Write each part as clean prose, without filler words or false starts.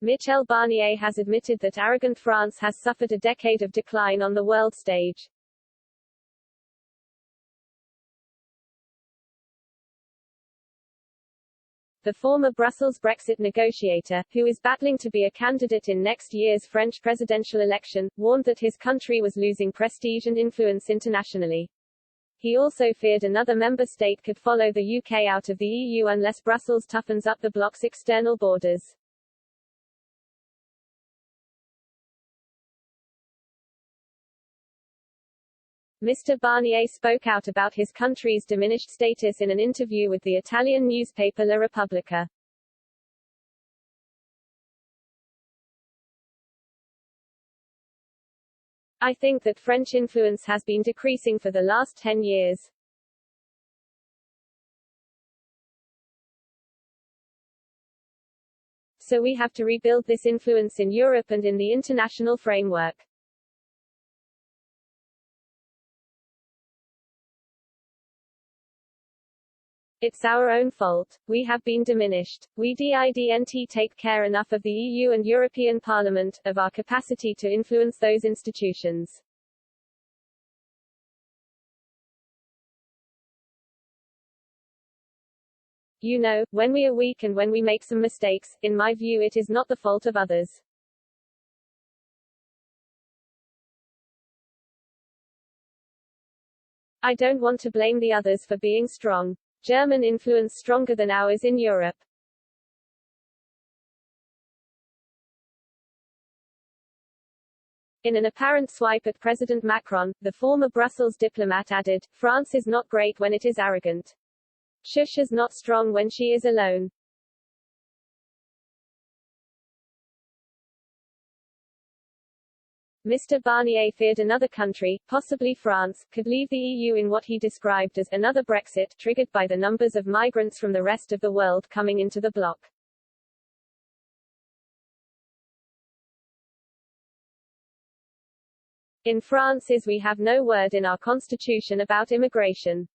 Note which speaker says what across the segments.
Speaker 1: Michel Barnier has admitted that arrogant France has suffered a decade of decline on the world stage. The former Brussels Brexit negotiator, who is battling to be a candidate in next year's French presidential election, warned that his country was losing prestige and influence internationally. He also feared another member state could follow the UK out of the EU unless Brussels toughens up the bloc's external borders. Mr. Barnier spoke out about his country's diminished status in an interview with the Italian newspaper La Repubblica. I think that French influence has been decreasing for the last 10 years. So we have to rebuild this influence in Europe and in the international framework. It's our own fault. We have been diminished. We didn't take care enough of the EU and European Parliament, of our capacity to influence those institutions. You know, when we are weak and when we make some mistakes, in my view it is not the fault of others. I don't want to blame the others for being strong. German influence stronger than ours in Europe. In an apparent swipe at President Macron, the former Brussels diplomat added, France is not great when it is arrogant. Shush is not strong when she is alone. Mr. Barnier feared another country, possibly France, could leave the EU in what he described as another Brexit, triggered by the numbers of migrants from the rest of the world coming into the bloc. In France we have no word in our constitution about immigration.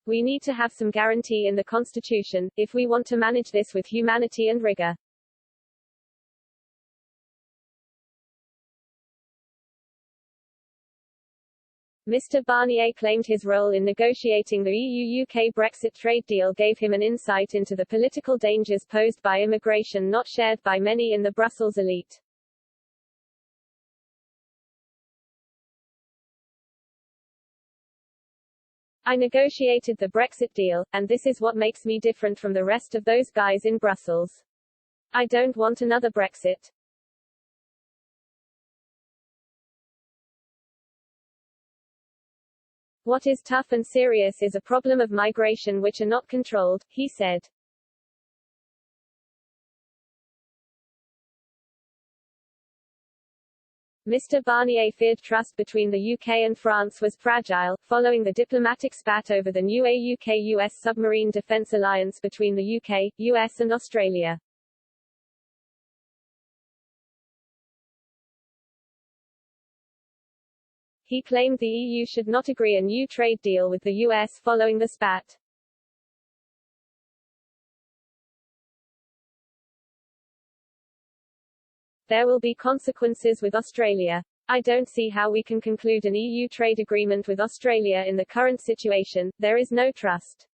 Speaker 1: We need to have some guarantee in the Constitution, if we want to manage this with humanity and rigor. Mr. Barnier claimed his role in negotiating the EU-UK Brexit trade deal gave him an insight into the political dangers posed by immigration not shared by many in the Brussels elite. I negotiated the Brexit deal, and this is what makes me different from the rest of those guys in Brussels. I don't want another Brexit. What is tough and serious is a problem of migration which are not controlled, he said. Mr. Barnier feared trust between the UK and France was fragile, following the diplomatic spat over the new UK-US submarine defence alliance between the UK, US and Australia. He claimed the EU should not agree a new trade deal with the US following the spat. There will be consequences with Australia. I don't see how we can conclude an EU trade agreement with Australia in the current situation. There is no trust.